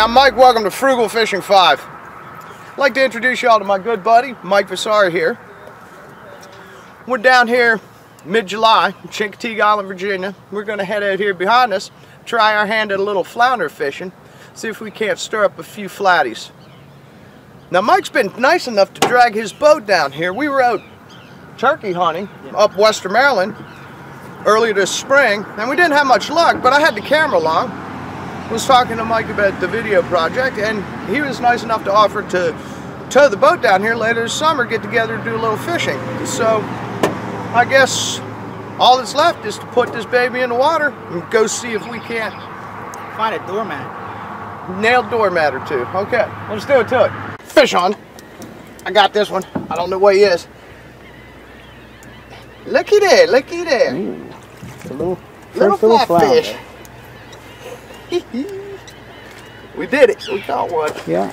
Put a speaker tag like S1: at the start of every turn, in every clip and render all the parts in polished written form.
S1: I'm Mike. Welcome to Frugal Fishing 5. I'd like to introduce y'all to my good buddy, Mike Vasari here. We're down here mid-July, Chincoteague Island, Virginia. We're going to head out here behind us, try our hand at a little flounder fishing, see if we can't stir up a few flatties. Now Mike's been nice enough to drag his boat down here. We were out turkey hunting up Western Maryland earlier this spring, and we didn't have much luck, but I had the camera along. I was talking to Mike about the video project, and he was nice enough to offer to tow the boat down here later this summer, get together and do a little fishing. So I guess all that's left is to put this baby in the water and go see if we can't
S2: find a doormat.
S1: Nailed doormat or two. Okay, let's do it to it. Fish on. I got this one. I don't know where he is. Looky there, looky there.
S2: Ooh, a
S1: little flatfish. We did it. We caught one.
S2: Yeah.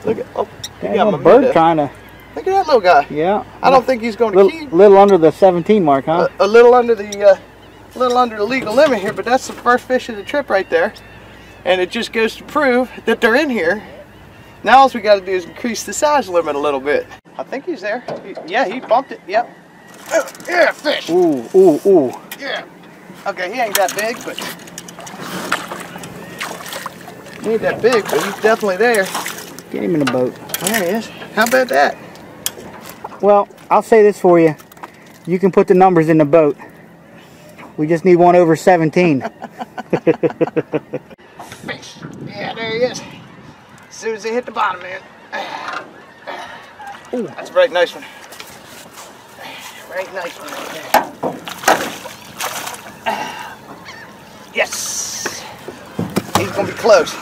S1: Look at, oh,
S2: you got my bird trying to.
S1: Look at that little guy.
S2: Yeah.
S1: I don't think he's going to keep.
S2: Little under the 17 mark, huh?
S1: A little under the legal limit here, but that's the first fish of the trip right there, and it just goes to prove that they're in here. Now all we got to do is increase the size limit a little bit. I think he's there. Yeah, he bumped it. Yep. Yeah, fish.
S2: Ooh, ooh, ooh.
S1: Yeah. Okay, he ain't that big, but he ain't that big, but he's definitely there.
S2: Get him in the boat.
S1: There he is. How about that?
S2: Well, I'll say this for you. You can put the numbers in the boat. We just need one over 17.
S1: Fish. Yeah, there he is. As soon as he hit the bottom, man. Ooh, that's a very nice one. Very nice one right there. Yes. He's going to be close.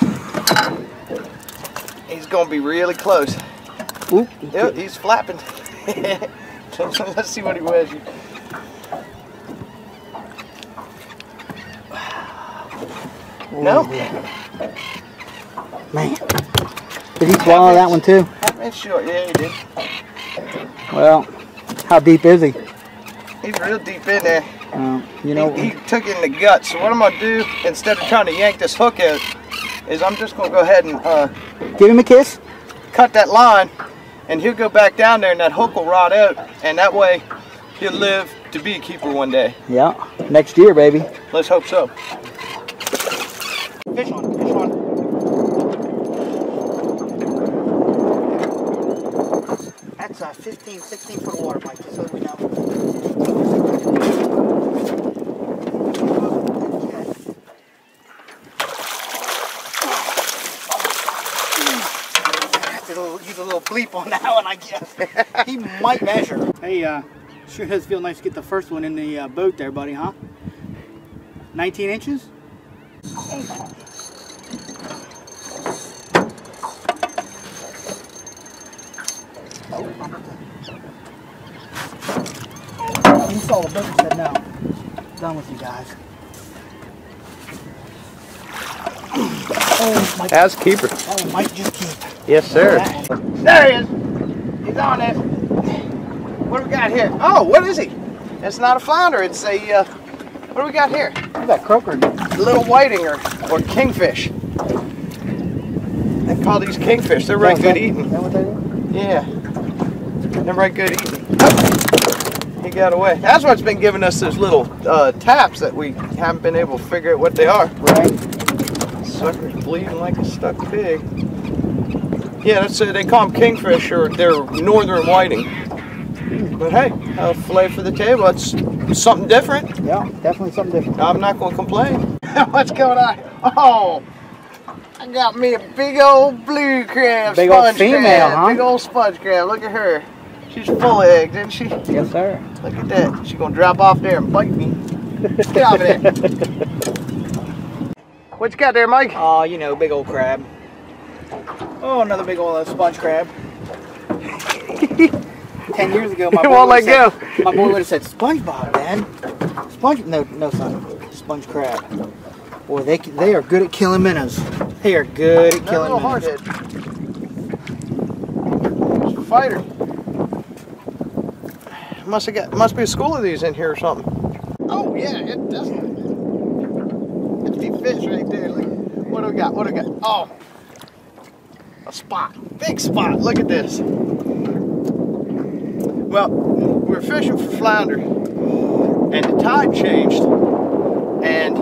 S1: He's going to be really close.
S2: Ooh.
S1: Yep, he's flapping. Let's see what he weighs. No.
S2: Man. Did he swallow that one too?
S1: I'm sure. Yeah, he did.
S2: Well, how deep is he?
S1: He's real deep in there.
S2: You know,
S1: he took it in the gut. So what I'm going to do, instead of trying to yank this hook out, is I'm just going to go ahead and
S2: give him a kiss.
S1: Cut that line, and he'll go back down there, and that hook will rot out, and that way he'll live to be a keeper one day.
S2: Yeah, next year, baby.
S1: Let's hope so.
S2: Fish on, fish on. That's a 15, 16 foot water pipe, just so we know. Use a little bleep on that one, I guess. He might measure. Hey, sure does feel nice to get the first one in the boat there, buddy, huh? 19 inches? You saw the boat and said no. Done with you guys. Oh, Mike.
S1: As keeper.
S2: Oh, Mike just keep.
S1: Yes, sir. There he is. He's on it. What do we got here? Oh, what is he? It's not a flounder. It's a, what do we got here?
S2: We got croaker.
S1: Little whiting or kingfish. They call these kingfish. They're right good eating.
S2: Is that what they do?
S1: Yeah. They're right good eating. Oh, he got away. That's what's been giving us those little taps that we haven't been able to figure out what they are.
S2: Right.
S1: Sucker's bleeding like a stuck pig. Yeah, that's they call them kingfish, or they're northern whiting. But hey, a fillet for the table. That's something different.
S2: Yeah, definitely something different.
S1: I'm not going to complain. What's going on? Oh, I got me a big old blue crab.
S2: Big old female, huh?
S1: Big old sponge crab. Look at her. She's full of eggs, isn't she?
S2: Yes, sir.
S1: Look at that. She's going to drop off there and bite me. Get out of there. What you got there, Mike?
S2: Oh, you know, big old crab. Oh, another big old sponge crab. 10 years ago, my boy would have said, SpongeBob, Dad. No, son. Sponge crab. Boy, they are good at killing minnows. They are good at killing minnows.
S1: Hardhead. He's a fighter. Must be a school of these in here or something. Oh yeah, it doesn't. It's the fish right there. Look. What do we got? What do we got? Oh, a spot, big spot. Look at this. Well, we were fishing for flounder, and the tide changed, and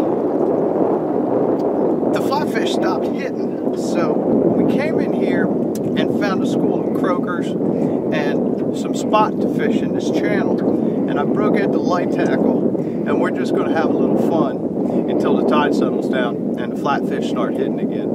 S1: the flyfish stopped hitting. So we came in here and found a school of croakers and some spot to fish in this channel. And I broke out the light tackle, and we're just going to have a little fun until the tide settles down and the flatfish start hitting again.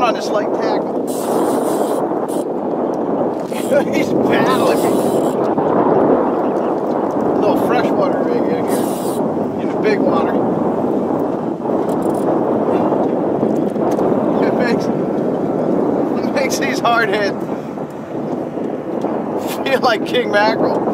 S1: On this light tackle. He's battling me. A little freshwater rig in here in the big water. It makes these hardhead feel like king mackerel.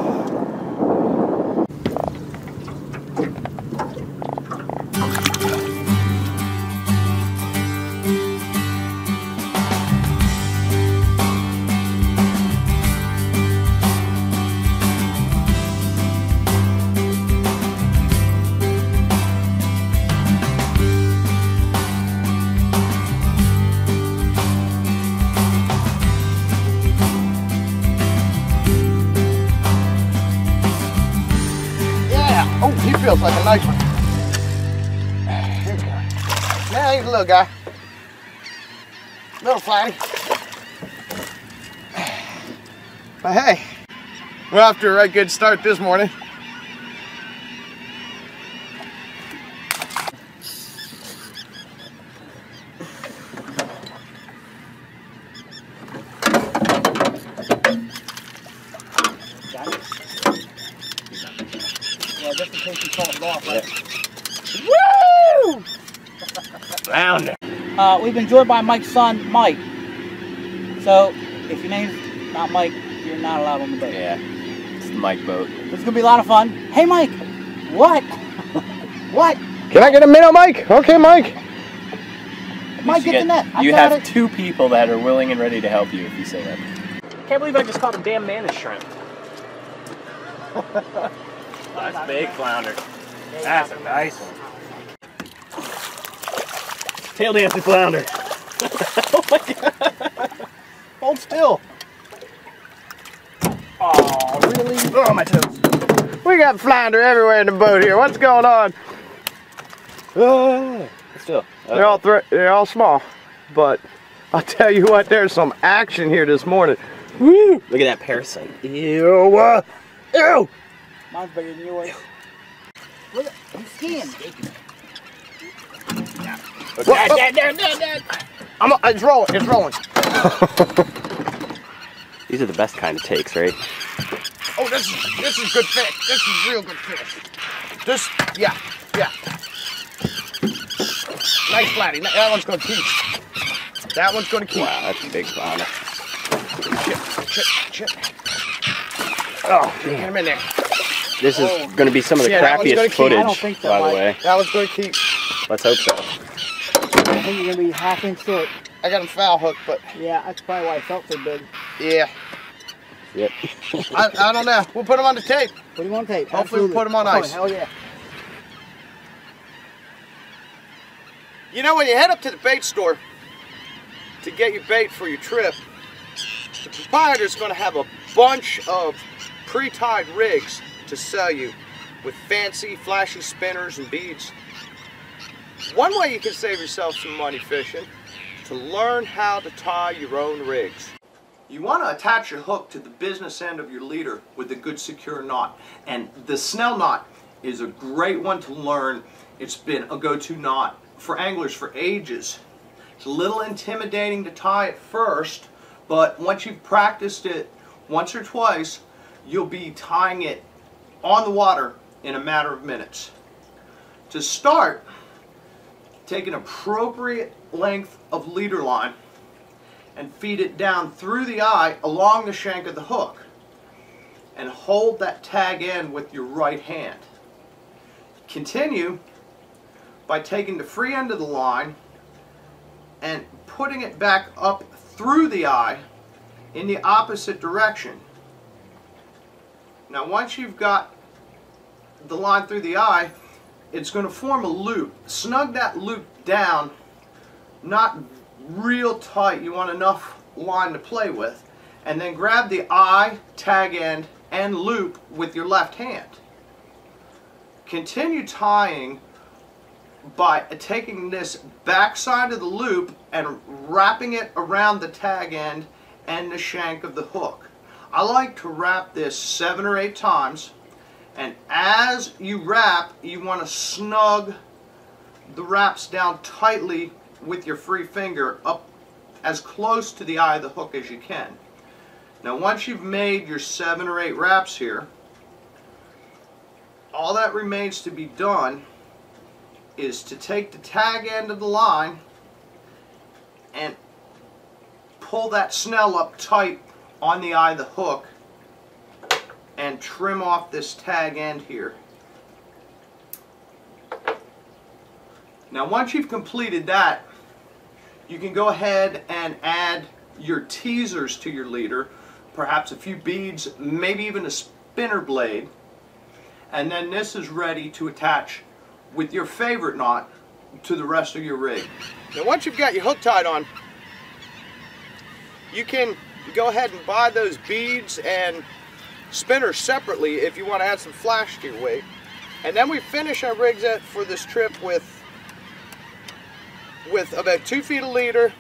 S1: Oh, he feels like a nice one. Here we go. Now he's a little guy. Little flatty. But hey, we're off to a right good start this morning.
S2: Yeah, just in case you fall it off. Right?
S1: Woo! Flounder.
S2: We've been joined by Mike's son, Mike. So, if your name's not Mike, you're not allowed on the boat.
S3: Yeah, it's the Mike boat.
S2: It's gonna be a lot of fun. Hey, Mike. What? What?
S1: Can I get a minnow, Mike? Okay, Mike.
S2: Mike, get the net.
S3: You have two people that are willing and ready to help you if you say that.
S4: Can't believe I just caught a damn mantis shrimp.
S3: That's a big flounder. That's a nice one.
S4: Tail dancing flounder.
S1: Oh my God. Hold still.
S4: Oh, really?
S1: Oh, my toes. We got flounder everywhere in the boat here. What's going on?
S3: Still.
S1: They're all small, but I'll tell you what, there's some action here this morning. Woo!
S3: Look at that parasite.
S1: Ew! Ew!
S2: Mine's bigger than yours. Look at his skin.
S1: It's rolling. It's rolling.
S3: These are the best kind of takes, right?
S1: Oh, this is good fish. This is real good fish. Yeah. Nice flatty. That one's going to keep. That one's going to keep.
S3: Wow, that's a big flounder.
S1: Chip. Oh, get him in there.
S3: This is going to be some of the crappiest footage,
S2: I don't think so,
S3: by the
S2: Mike.
S3: way.
S1: That one's going to keep.
S3: Let's hope so.
S2: I think you're gonna be half-inch short.
S1: I got him foul hooked, but
S2: Yeah, that's probably why it felt so big.
S1: yeah.
S3: Yep.
S1: I don't know. We'll put him on the tape.
S2: Put him on tape.
S1: Hopefully we'll put him on ice.
S2: Oh, hell yeah.
S1: You know, when you head up to the bait store to get your bait for your trip, the proprietor's going to have a bunch of pre-tied rigs to sell you with fancy, flashy spinners and beads. One way you can save yourself some money fishing is to learn how to tie your own rigs. You want to attach your hook to the business end of your leader with a good secure knot. And the Snell knot is a great one to learn. It's been a go-to knot for anglers for ages. It's a little intimidating to tie at first, but once you've practiced it once or twice, you'll be tying it on the water in a matter of minutes. To start, take an appropriate length of leader line and feed it down through the eye along the shank of the hook, and hold that tag end with your right hand. Continue by taking the free end of the line and putting it back up through the eye in the opposite direction. Now once you've got the line through the eye, it's going to form a loop. Snug that loop down, not real tight. You want enough line to play with. And then grab the eye, tag end, and loop with your left hand. Continue tying by taking this back side of the loop and wrapping it around the tag end and the shank of the hook. I like to wrap this 7 or 8 times, and as you wrap, you want to snug the wraps down tightly with your free finger up as close to the eye of the hook as you can. Now once you've made your 7 or 8 wraps here, all that remains to be done is to take the tag end of the line and pull that snell up tight on the eye of the hook and trim off this tag end here. Now once you've completed that, you can go ahead and add your teasers to your leader, perhaps a few beads, maybe even a spinner blade, and then this is ready to attach with your favorite knot to the rest of your rig. Now once you've got your hook tied on, you can go ahead and buy those beads and spinners separately if you want to add some flash to your weight. And then we finish our rigs for this trip with about 2 feet of leader,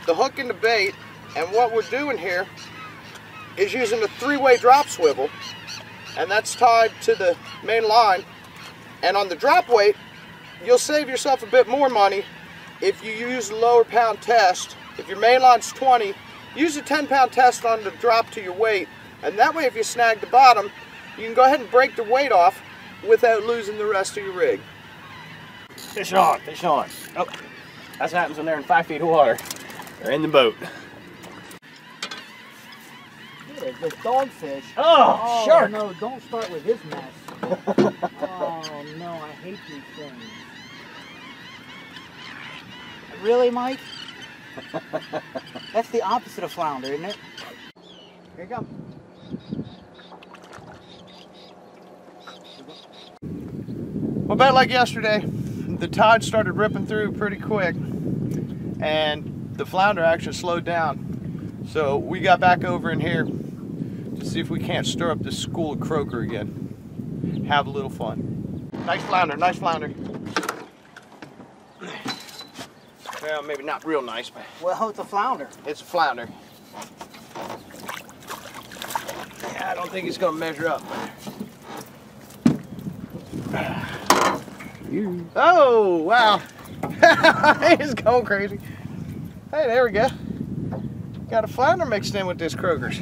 S1: the hook and the bait, and what we're doing here is using a 3-way drop swivel, and that's tied to the main line. And on the drop weight, you'll save yourself a bit more money if you use a lower pound test. If your main line's 20, use a 10-pound test on the drop to your weight, and that way if you snag the bottom, you can go ahead and break the weight off without losing the rest of your rig.
S4: Fish on, fish on. Oh, that's what happens when they're in 5 feet of water. They're in the boat.
S2: There's dogfish.
S4: Oh, shark!
S2: No, don't start with his mess. Oh no, I hate these things. Really, Mike? That's the opposite of flounder, isn't it? Here you go.
S1: Well, about like yesterday, the tide started ripping through pretty quick, and the flounder actually slowed down. So we got back over in here to see if we can't stir up this school of croaker again. Have a little fun. Nice flounder, nice flounder. Well, maybe not real nice, but...
S2: Well, it's a flounder.
S1: It's a flounder. Yeah, I don't think it's going to measure up. Oh, wow. He's going crazy. Hey, there we go. Got a flounder mixed in with this croakers.